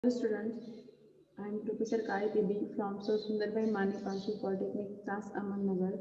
Hello students, I am Professor Kai Devi from Sir Sundarbai Mani Panchal Polytechnic, Class Nagar.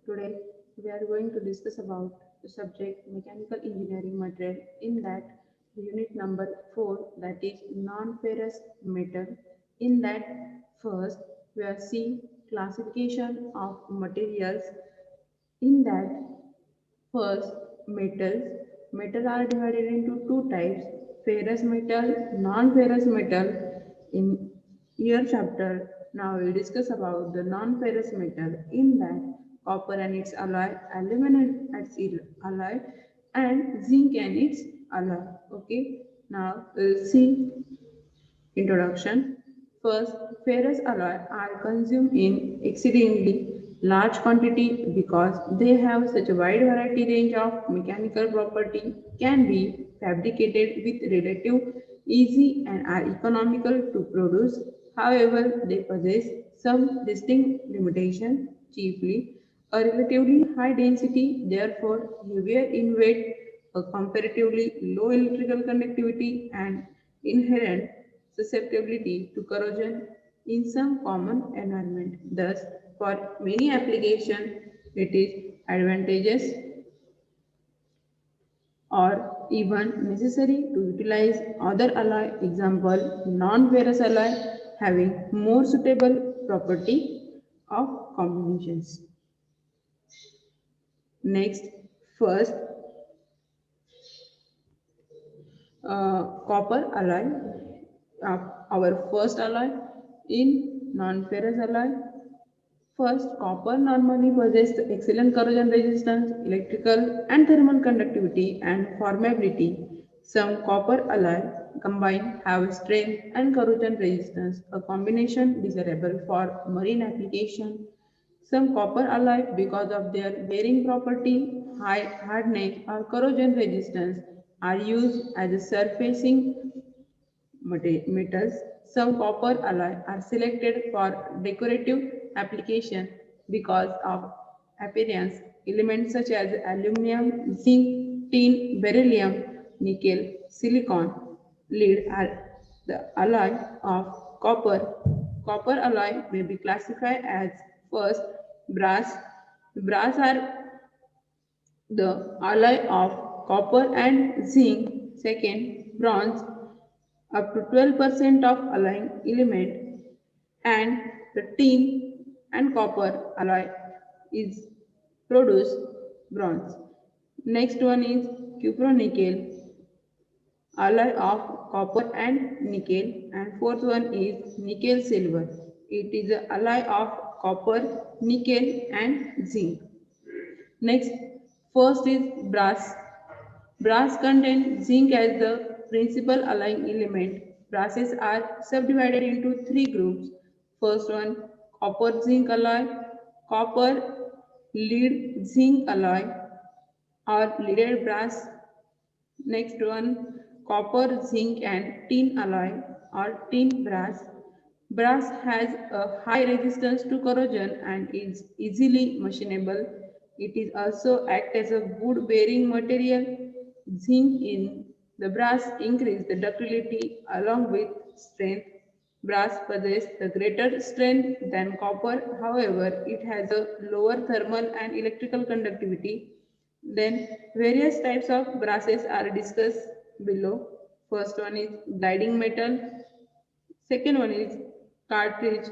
Today we are going to discuss about the subject Mechanical Engineering Material. In that unit number 4, that is non-ferrous metal. In that first we are seeing classification of materials. In that first, metals. Metal are divided into two types, ferrous metal, non-ferrous metal. In your chapter, now we'll discuss about the non-ferrous metal. In that, copper and its alloy, aluminum and its alloy, and zinc and its alloy. Okay, now we'll see Introduction. First, ferrous alloy are consumed in exceedingly large quantity because they have such a wide variety range of mechanical property, can be fabricated with relative easy and are economical to produce. However, they possess some distinct limitation, chiefly a relatively high density, therefore heavier in weight, a comparatively low electrical conductivity, and inherent susceptibility to corrosion in some common environment. Thus, for many applications, it is advantageous or even necessary to utilize other alloy, example non-ferrous alloy having more suitable property of combinations. Next, first copper alloy, our first alloy in non-ferrous alloy. First, copper normally possesses excellent corrosion resistance, electrical and thermal conductivity, and formability. Some copper alloy combined have strength and corrosion resistance, a combination desirable for marine application. Some copper alloy, because of their bearing property, high hardness or corrosion resistance, are used as a surfacing metals. Some copper alloy are selected for decorative application because of appearance. Elements such as aluminum, zinc, tin, beryllium, nickel, silicon, lead are the alloy of copper. Copper alloy may be classified as first brass. Brass are the alloy of copper and zinc. Second, bronze up to 12% of alloying element, and the tin and copper alloy is produce bronze. Next one is cupronickel, alloy of copper and nickel, and fourth one is nickel silver. It is a alloy of copper, nickel and zinc. Next, first is brass. Brass contains zinc as the principal alloying element. Brasses are subdivided into three groups. First one, copper zinc alloy, copper lead zinc alloy or leaded brass. Next one, copper zinc and tin alloy or tin brass. Brass has a high resistance to corrosion and is easily machinable. It is also act as a good bearing material. Zinc in the brass increase the ductility along with strength. Brass possesses the greater strength than copper, however, it has a lower thermal and electrical conductivity. Then various types of brasses are discussed below. First one is gliding metal, second one is cartridge,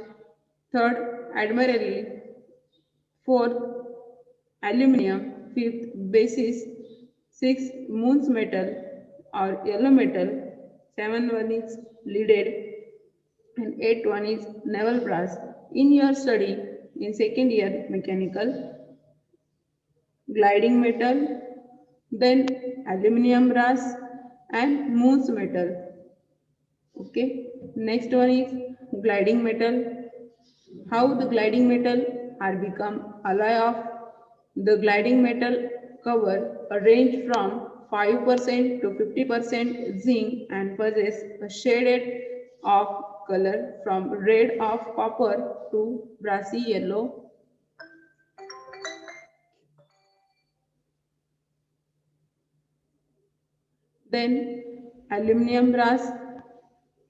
third admiralty, fourth aluminum, fifth basis, sixth moon's metal or yellow metal, seventh one is leaded, and eighth one is naval brass. In your study in second year mechanical, gliding metal, then aluminum brass and moon's metal. Okay, next one is gliding metal. How the gliding metal are become alloy of the gliding metal cover a range from 5% to 50% zinc and possess a shaded of color from red of copper to brassy yellow. Then aluminum brass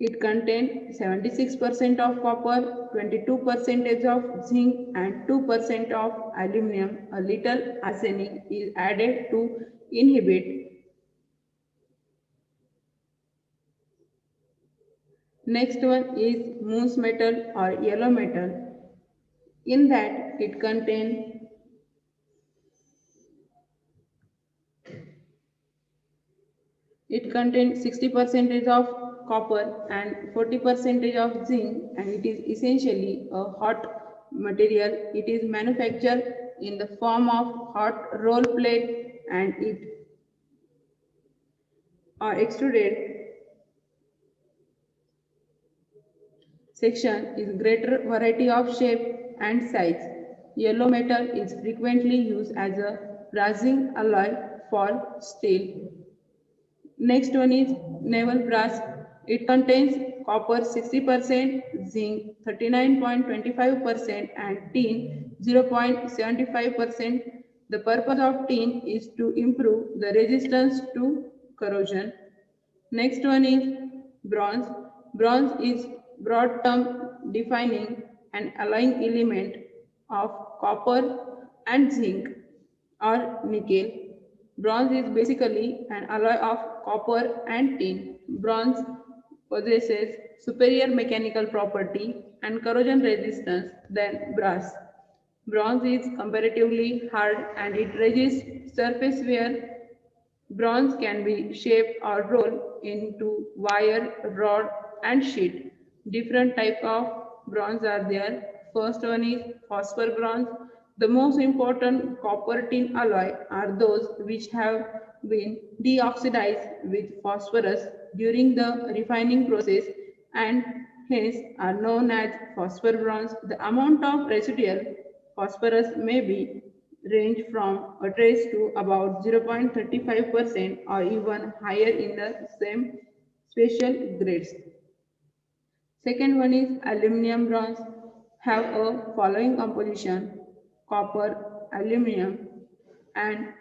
It contains 76% of copper, 22% of zinc and 2% of aluminum. A little arsenic is added to inhibit. Next one is moose metal or yellow metal. In that it contains 60% of copper and 40% of zinc, and it is essentially a hot material. It is manufactured in the form of hot roll plate and it or extruded section is greater variety of shape and size. Yellow metal is frequently used as a brazing alloy for steel. Next one is naval brass. It contains copper 60%, zinc 39.25% and tin 0.75%. The purpose of tin is to improve the resistance to corrosion. Next one is bronze. Bronze is broad term defining an alloying element of copper and zinc or nickel. Bronze is basically an alloy of copper and tin. Bronze possesses superior mechanical property and corrosion resistance than brass. Bronze is comparatively hard and it resists surface wear. Bronze can be shaped or rolled into wire, rod, and sheet. Different types of bronze are there. First one is phosphor bronze. The most important copper tin alloy are those which have been deoxidized with phosphorus during the refining process and hence are known as phosphor bronze. The amount of residual phosphorus may be range from a trace to about 0.35% or even higher in the same special grades. Second one is aluminum bronze have a following composition: copper, aluminum and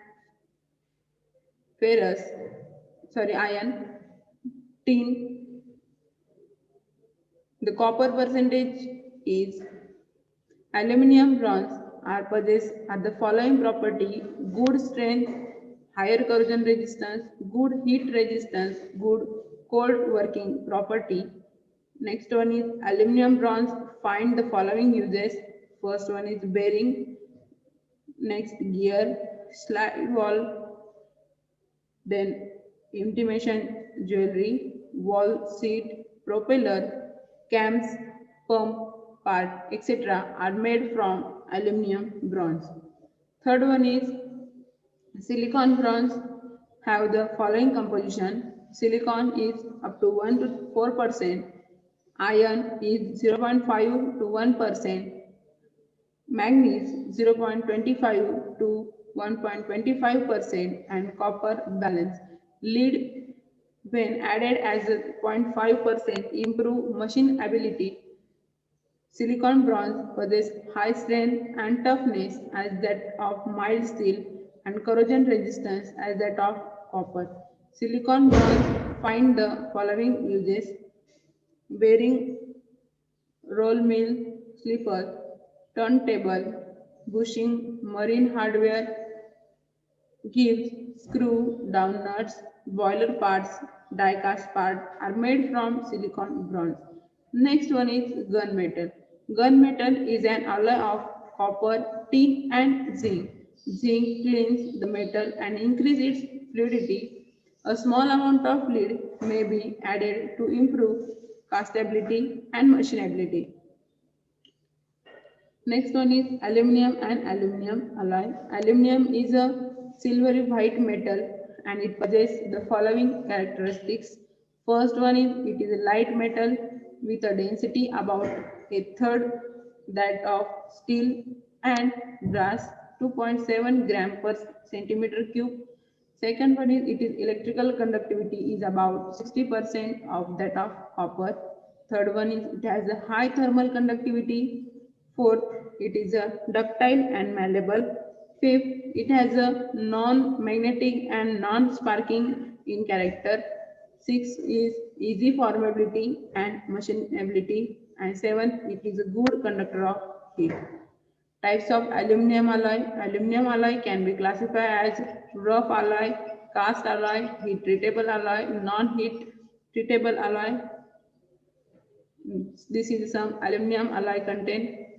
ferrous, iron, tin. The copper percentage is aluminum bronze are possessed at the following property: good strength, higher corrosion resistance, good heat resistance, good cold working property. Next one is aluminum bronze find the following uses. First one is bearing, next gear, slide valve, then intimation jewelry, wall seat, propeller, cams, pump, part, etc. are made from aluminum bronze. Third one is silicon bronze have the following composition. Silicon is up to 1 to 4%, iron is 0.5 to 1%, manganese 0.25 to 1.25% and copper balance. Lead when added as a 0.5% improve machine ability. Silicon bronze possesses high strength and toughness as that of mild steel and corrosion resistance as that of copper. Silicon bronze find the following uses: bearing, roll mill, slipper, turntable, bushing, marine hardware, gives, screw, down nuts, boiler parts, die-cast parts are made from silicon bronze. Next one is gunmetal. Gunmetal is an alloy of copper, tin and zinc. Zinc cleans the metal and increases its fluidity. A small amount of lead may be added to improve castability and machinability. Next one is aluminum and aluminum alloy. Aluminum is a silvery white metal and it possesses the following characteristics. First one is it is a light metal with a density about a third that of steel and brass, 2.7 gram per centimeter cube. Second one is it is electrical conductivity is about 60% of that of copper. Third one is it has a high thermal conductivity. Fourth, it is a ductile and malleable. Fifth, it has a non-magnetic and non-sparking in character. 6 is easy formability and machinability, and 7 it is a good conductor of heat. Types of aluminum alloy. Aluminum alloy can be classified as rough alloy, cast alloy, heat treatable alloy, non-heat treatable alloy. This is some aluminum alloy content.